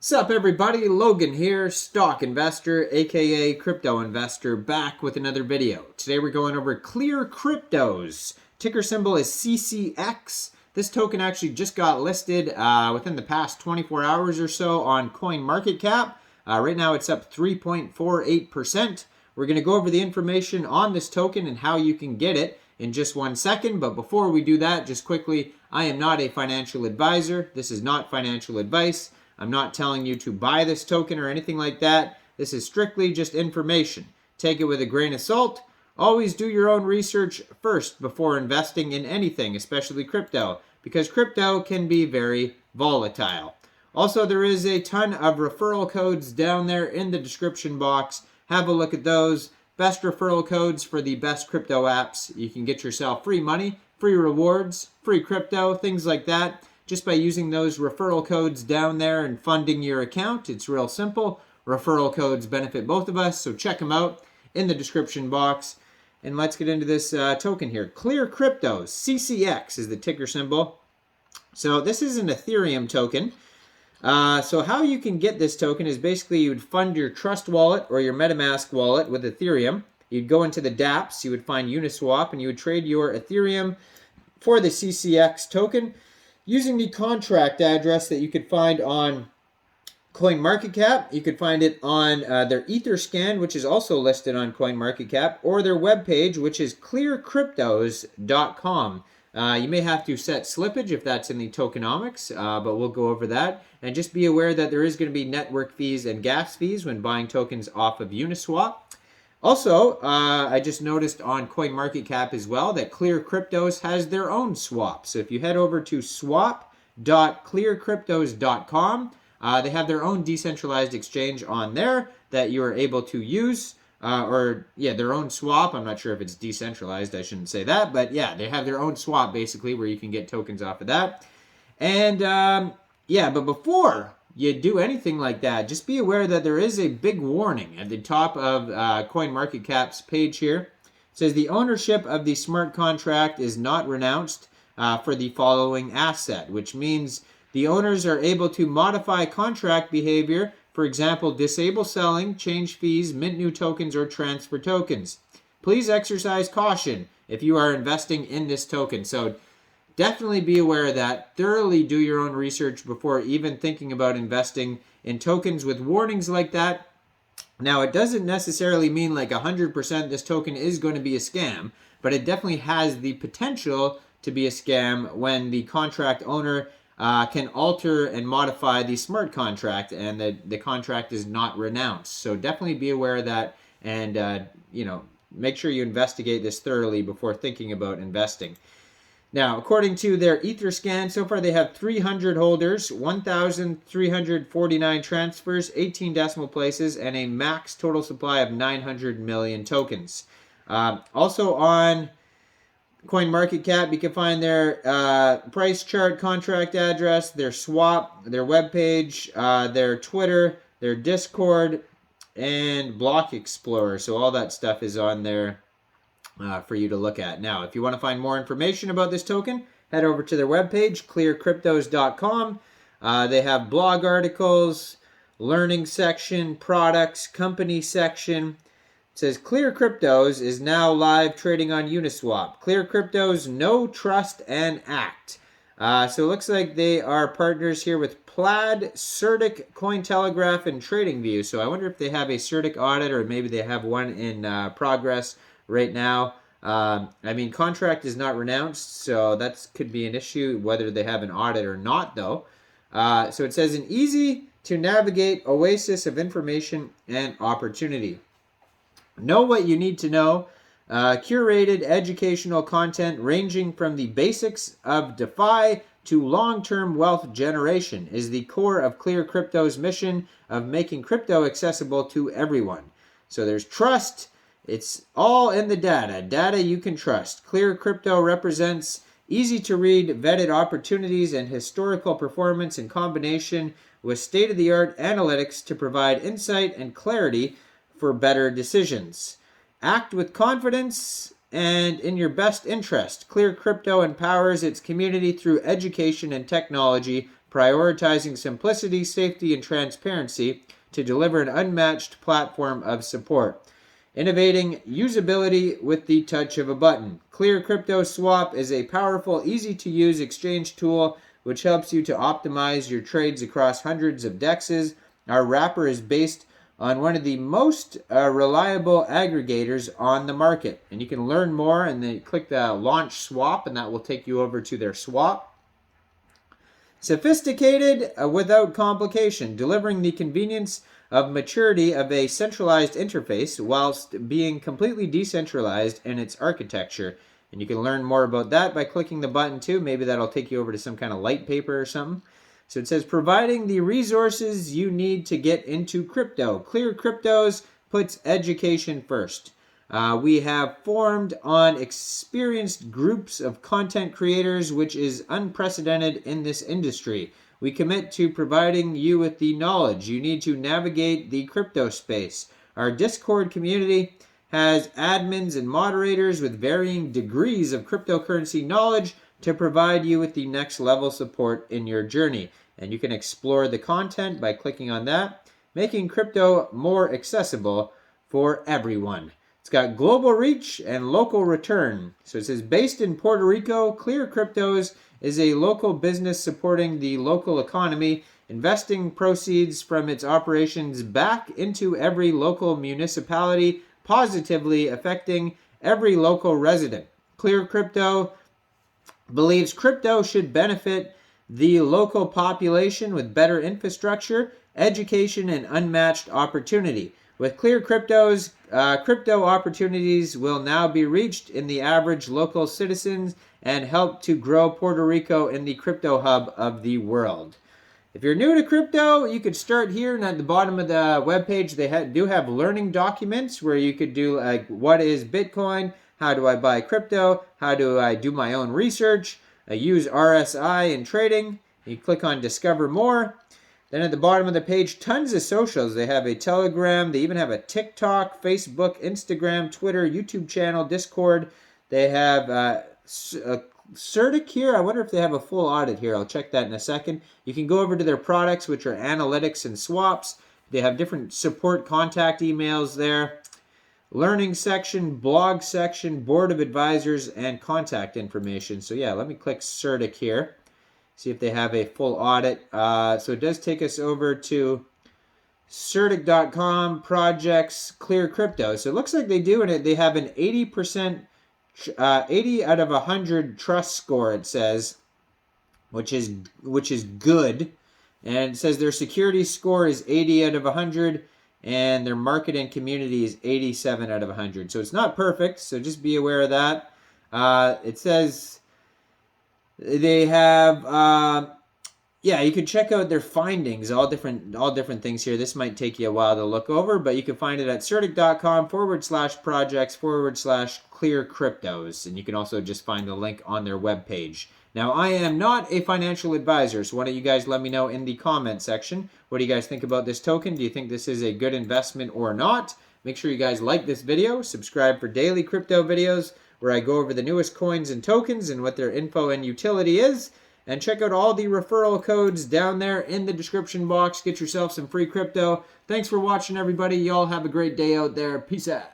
Sup everybody, Logan here, stock investor, aka crypto investor, back with another video. Today we're going over ClearCryptos. Ticker symbol is CCX. This token actually just got listed within the past 24 hours or so on CoinMarketCap. Right now it's up 3.48%. We're going to go over the information on this token and how you can get it in just 1 second. But before we do that, just quickly, I am not a financial advisor. This is not financial advice. I'm not telling you to buy this token or anything like that. This is strictly just information. Take it with a grain of salt. Always do your own research first before investing in anything, especially crypto, because crypto can be very volatile. Also, there is a ton of referral codes down there in the description box. Have a look at those. Best referral codes for the best crypto apps. You can get yourself free money, free rewards, free crypto, things like that. Just by using those referral codes down there and funding your account. It's real simple. Referral codes benefit both of us, so check them out in the description box. And let's get into this token here. ClearCryptos, CCX is the ticker symbol. So this is an Ethereum token. So how you can get this token is basically you would fund your Trust wallet or your MetaMask wallet with Ethereum. You'd go into the dApps, you would find Uniswap, and you would trade your Ethereum for the CCX token using the contract address that you could find on CoinMarketCap. You could find it on their Etherscan, which is also listed on CoinMarketCap, or their webpage, which is ClearCryptos.com. You may have to set slippage if that's in the tokenomics, but we'll go over that. And just be aware that there is going to be network fees and gas fees when buying tokens off of Uniswap. Also, I just noticed on CoinMarketCap as well that ClearCryptos has their own swap. So if you head over to swap.clearcryptos.com, they have their own decentralized exchange on there that you are able to use. Their own swap. I'm not sure if it's decentralized. I shouldn't say that. But yeah, they have their own swap basically where you can get tokens off of that. And but before you do anything like that, just be aware that there is a big warning at the top of CoinMarketCap's page here. It says the ownership of the smart contract is not renounced for the following asset, which means the owners are able to modify contract behavior, for example, disable selling, change fees, mint new tokens, or transfer tokens. Please exercise caution if you are investing in this token. So definitely be aware of that. Thoroughly do your own research before even thinking about investing in tokens with warnings like that. Now, it doesn't necessarily mean like 100% this token is going to be a scam, but it definitely has the potential to be a scam when the contract owner can alter and modify the smart contract and the contract is not renounced. So definitely be aware of that and, make sure you investigate this thoroughly before thinking about investing. Now, according to their Etherscan, so far they have 300 holders, 1,349 transfers, 18 decimal places, and a max total supply of 900 million tokens. Also on CoinMarketCap, you can find their price chart, contract address, their swap, their webpage, their Twitter, their Discord, and Block Explorer. So all that stuff is on there for you to look at. Now, if you want to find more information about this token, head over to their webpage, clearcryptos.com. They have blog articles, learning section, products, company section. It says ClearCryptos is now live trading on Uniswap. ClearCryptos, know, trust, and act. So it looks like they are partners here with Plaid, CertiK, Cointelegraph, and TradingView. So I wonder if they have a CertiK audit or maybe they have one in progress right now. Contract is not renounced, so that could be an issue whether they have an audit or not, though. So it says an easy to navigate oasis of information and opportunity. Know what you need to know. Curated educational content ranging from the basics of DeFi to long-term wealth generation is the core of ClearCryptos' mission of making crypto accessible to everyone. So there's trust. It's all in the data. Data you can trust. ClearCrypto represents easy-to-read, vetted opportunities and historical performance in combination with state-of-the-art analytics to provide insight and clarity for better decisions. Act with confidence and in your best interest. ClearCrypto empowers its community through education and technology, prioritizing simplicity, safety, and transparency to deliver an unmatched platform of support. Innovating usability with the touch of a button. ClearCryptos Swap is a powerful, easy-to-use exchange tool which helps you to optimize your trades across hundreds of dexes. Our wrapper is based on one of the most reliable aggregators on the market. And you can learn more and then click the launch swap, and that will take you over to their swap. Sophisticated without complication, delivering the convenience of maturity of a centralized interface whilst being completely decentralized in its architecture. And you can learn more about that by clicking the button too. Maybe that'll take you over to some kind of light paper or something. So it says, providing the resources you need to get into crypto. ClearCryptos puts education first. We have formed on experienced groups of content creators, which is unprecedented in this industry. We commit to providing you with the knowledge you need to navigate the crypto space. Our Discord community has admins and moderators with varying degrees of cryptocurrency knowledge to provide you with the next level support in your journey. And you can explore the content by clicking on that, making crypto more accessible for everyone. It's got global reach and local return. So it says, based in Puerto Rico, ClearCryptos is a local business supporting the local economy, investing proceeds from its operations back into every local municipality, positively affecting every local resident. ClearCrypto believes crypto should benefit the local population with better infrastructure, education, and unmatched opportunity. With ClearCryptos, crypto opportunities will now be reached in the average local citizens and help to grow Puerto Rico in the crypto hub of the world. If you're new to crypto, you could start here, and at the bottom of the webpage, they do have learning documents where you could do like, what is Bitcoin? How do I buy crypto? How do I do my own research? I use RSI in trading. You click on Discover More. Then at the bottom of the page, tons of socials. They have a Telegram. They even have a TikTok, Facebook, Instagram, Twitter, YouTube channel, Discord. They have Certic here. I wonder if they have a full audit here. I'll check that in a second. You can go over to their products, which are analytics and swaps. They have different support contact emails there. Learning section, blog section, board of advisors, and contact information. So yeah, let me click Certic here. See if they have a full audit. So it does take us over to Certic.com, projects, ClearCryptos. So it looks like they do, and they have an 80%, 80 out of 100 trust score, it says, which is good. And it says their security score is 80 out of 100, and their market and community is 87 out of 100. So it's not perfect, so just be aware of that. It says they have, yeah, you can check out their findings, all different things here. This might take you a while to look over, but you can find it at certic.com/projects/ClearCryptos. And you can also just find the link on their webpage. Now, I am not a financial advisor, so why don't you guys let me know in the comment section. What do you guys think about this token? Do you think this is a good investment or not? Make sure you guys like this video, subscribe for daily crypto videos where I go over the newest coins and tokens and what their info and utility is. And check out all the referral codes down there in the description box. Get yourself some free crypto. Thanks for watching, everybody. Y'all have a great day out there. Peace out.